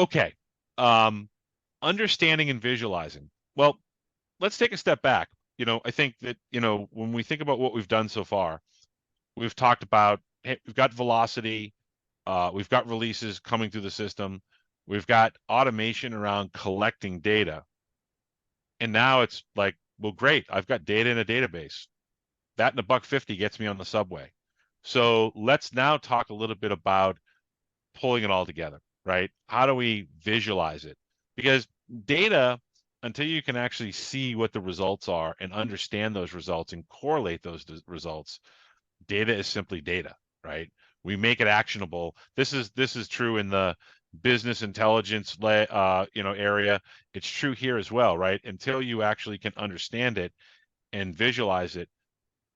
Okay. Understanding and visualizing. Well, let's take a step back. I think that, when we think about what we've done so far, we've talked about, hey, we've got velocity, we've got releases coming through the system, we've got automation around collecting data. And now it's like, well, great, I've got data in a database. That and $1.50 gets me on the subway. So let's now talk a little bit about pulling it all together, right? How do we visualize it? Because data, until you can actually see what the results are and understand those results and correlate those results, data is simply data, right? We make it actionable. This is true in the business intelligence area. It's true here as well, right? Until you actually can understand it and visualize it,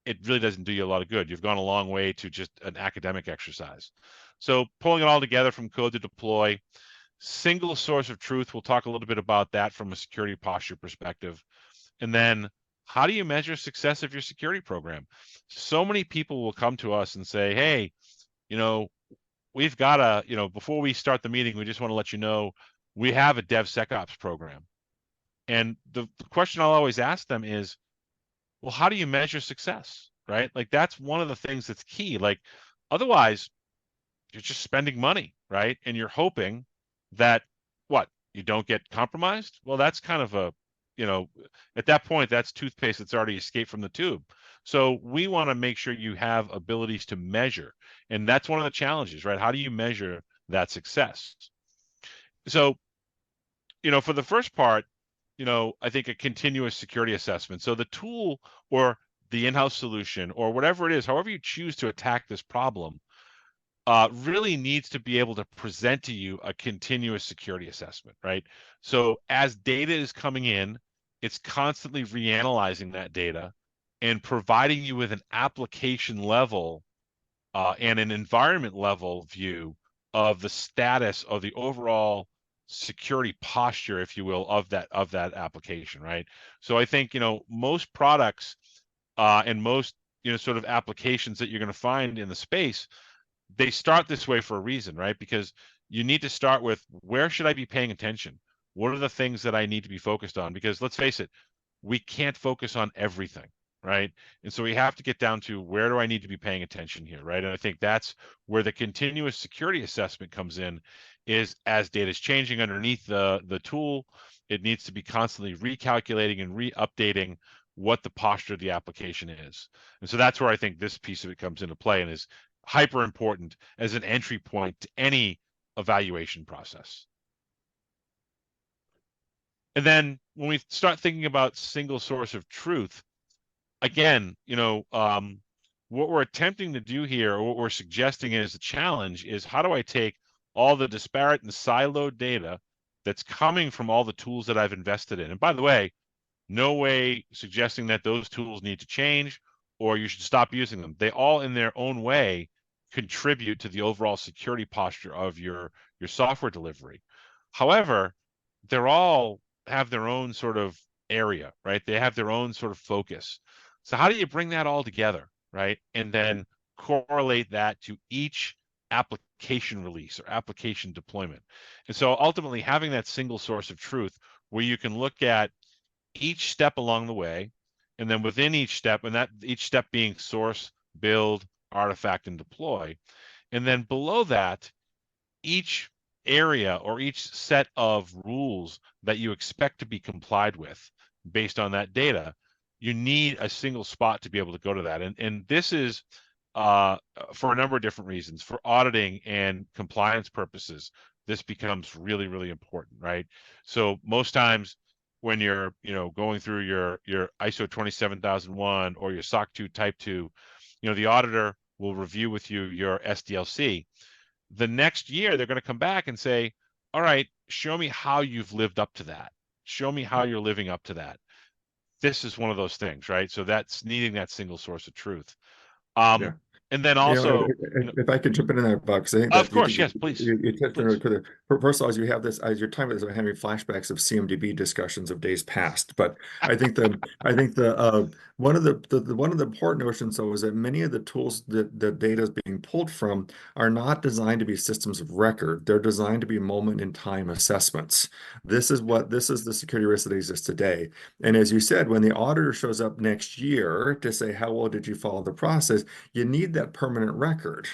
it really doesn't do you a lot of good. You've gone a long way to just an academic exercise. So pulling it all together from code to deploy, single source of truth. We'll talk a little bit about that from a security posture perspective. And then how do you measure success of your security program? So many people will come to us and say, hey, we've got before we start the meeting, we just want to let you know we have a DevSecOps program. And the question I'll always ask them is, well, how do you measure success, right? Like that's one of the things that's key. Like otherwise, you're just spending money, right? And you're hoping that you don't get compromised. Well, that's kind of at that point, that's toothpaste that's already escaped from the tube. So we want to make sure you have abilities to measure. And that's one of the challenges, right? How do you measure that success? So, for the first part, I think a continuous security assessment. So the tool or the in-house solution or whatever it is, however you choose to attack this problem, really needs to be able to present to you a continuous security assessment, right? So as data is coming in, it's constantly reanalyzing that data and providing you with an application level and an environment level view of the status of the overall security posture, if you will, of that application, right? So I think most products and most sort of applications that you're going to find in the space, they start this way for a reason, right? Because you need to start with, where should I be paying attention? What are the things that I need to be focused on? Because let's face it, we can't focus on everything, right? And so we have to get down to, where do I need to be paying attention here, right? And I think that's where the continuous security assessment comes in, is as data is changing underneath the tool, it needs to be constantly recalculating and re-updating what the posture of the application is. And so that's where I think this piece of it comes into play and is hyper important as an entry point to any evaluation process. And then when we start thinking about single source of truth, again, what we're attempting to do here, or what we're suggesting as a challenge, is how do I take all the disparate and siloed data that's coming from all the tools that I've invested in? And by the way, no way suggesting that those tools need to change or you should stop using them. They all, in their own way, contribute to the overall security posture of your software delivery. However, they're all have their own sort of area, right? They have their own sort of focus. So how do you bring that all together, right? And then correlate that to each application release or application deployment. And so ultimately having that single source of truth where you can look at each step along the way, and then within each step, and that each step being source, build, artifact, and deploy. And then below that, each area or each set of rules that you expect to be complied with based on that data, you need a single spot to be able to go to that. And this is for a number of different reasons. For auditing and compliance purposes, this becomes really, really important, right? So most times when you're going through your ISO 27001 or your SOC 2 Type 2, the auditor will review with you your SDLC. The next year, they're going to come back and say, all right, show me how you've lived up to that. Show me how you're living up to that. This is one of those things, right? So that's needing that single source of truth. Yeah. And then You know, also, you know, if I could jump in there, Buck, 'cause I think of that course, yes, please, you touched on it please. really quickly. First of all, as you have this, as you're talking about this, I'm having flashbacks of CMDB discussions of days past. But I think the one of one of the important notions though is that many of the tools that the data is being pulled from are not designed to be systems of record. They're designed to be moment in time assessments. This is the security risk that exists today. And as you said, when the auditor shows up next year to say, how well did you follow the process? You need that permanent record,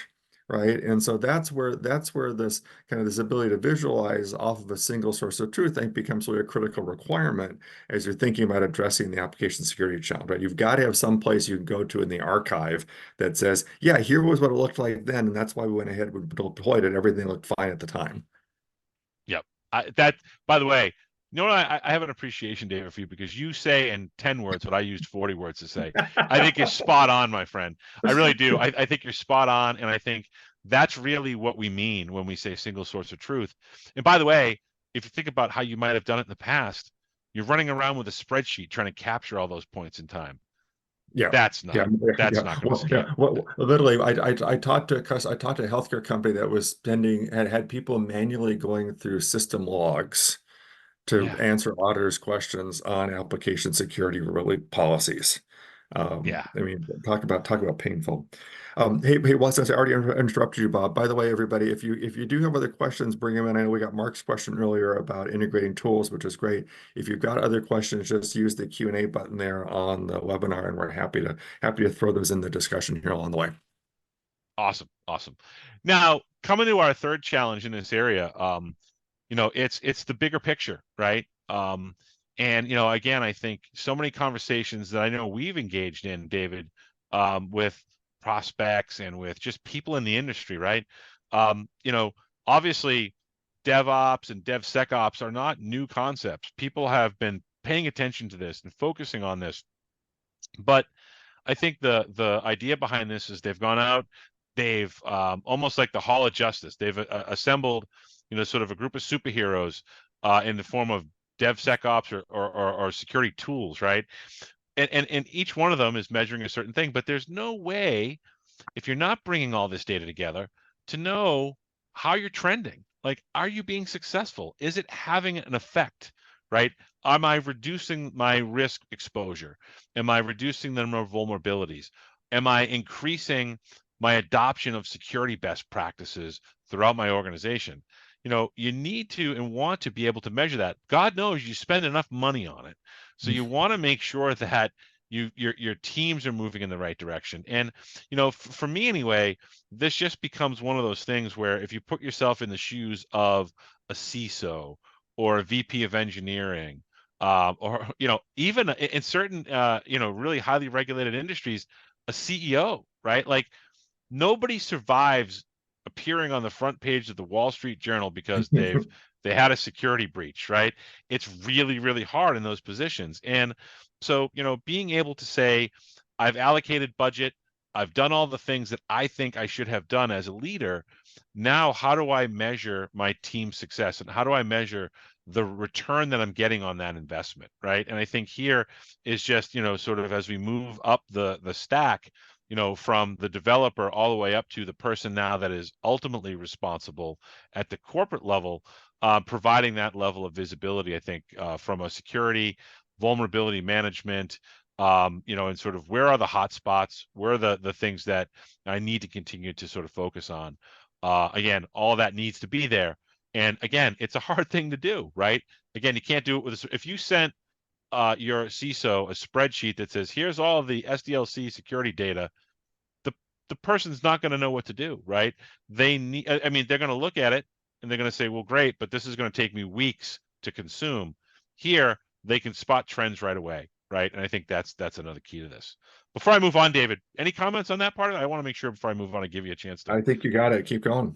right? And so that's where this kind of this ability to visualize off of a single source of truth, I think, becomes really a critical requirement as you're thinking about addressing the application security challenge, right? You've got to have some place you can go to in the archive that says, yeah, here was what it looked like then, and that's why we went ahead and deployed it. Everything looked fine at the time. Yep. That, by the way, you know what? I have an appreciation, David, for you because you say in 10 words what I used 40 words to say. I think you're spot on, my friend. I really do. I think you're spot on. And I think that's really what we mean when we say single source of truth. And by the way, if you think about how you might have done it in the past, you're running around with a spreadsheet trying to capture all those points in time. Yeah. That's Yeah, not that's yeah. not going to Well, scale. yeah. Well, literally, I talked to I talked to a healthcare company that was spending had people manually going through system logs to Yeah. answer auditors' questions on application security really policies. Yeah. I mean, talk about painful. Hey, well, since I already interrupted you, Bob. By the way, everybody, if you do have other questions, bring them in. I know we got Mark's question earlier about integrating tools, which is great. If you've got other questions, just use the Q&A button there on the webinar, and we're happy to throw those in the discussion here along the way. Awesome. Awesome. Now, coming to our third challenge in this area, it's the bigger picture, right? And again, I think so many conversations that I know we've engaged in, David, with prospects and with just people in the industry, right? Obviously DevOps and DevSecOps are not new concepts. People have been paying attention to this and focusing on this. But I think the idea behind this is they've gone out, they've almost like the Hall of Justice. They've assembled, sort of a group of superheroes in the form of DevSecOps or security tools, right? And each one of them is measuring a certain thing, but there's no way if you're not bringing all this data together to know how you're trending. Like, are you being successful? Is it having an effect, right? Am I reducing my risk exposure? Am I reducing the number of vulnerabilities? Am I increasing my adoption of security best practices throughout my organization? You need to and want to be able to measure that. God knows you spend enough money on it. So you want to make sure that your teams are moving in the right direction. And for me anyway, this just becomes one of those things where if you put yourself in the shoes of a CISO or a VP of engineering, or even in certain really highly regulated industries, a CEO, right? Like, nobody survives appearing on the front page of the Wall Street Journal because they had a security breach, right? It's really, really hard in those positions. And so, being able to say, I've allocated budget, I've done all the things that I think I should have done as a leader. Now, how do I measure my team's success and how do I measure the return that I'm getting on that investment, right? And I think here is just, sort of as we move up the stack, from the developer all the way up to the person now that is ultimately responsible at the corporate level, providing that level of visibility, I think, from a security, vulnerability management, and sort of where are the hot spots, where are the things that I need to continue to sort of focus on. Again, all that needs to be there. And again, it's a hard thing to do, right? Again, you can't do it with, if you sent your CISO a spreadsheet that says, here's all the SDLC security data, the person's not going to know what to do, right? They need, I mean, they're going to look at it and they're going to say, well, great, but this is going to take me weeks to consume. Here, they can spot trends right away, right? And I think that's another key to this. Before I move on, David, any comments on that part? I want to make sure before I move on, I give you a chance to. I think you got it. Keep going.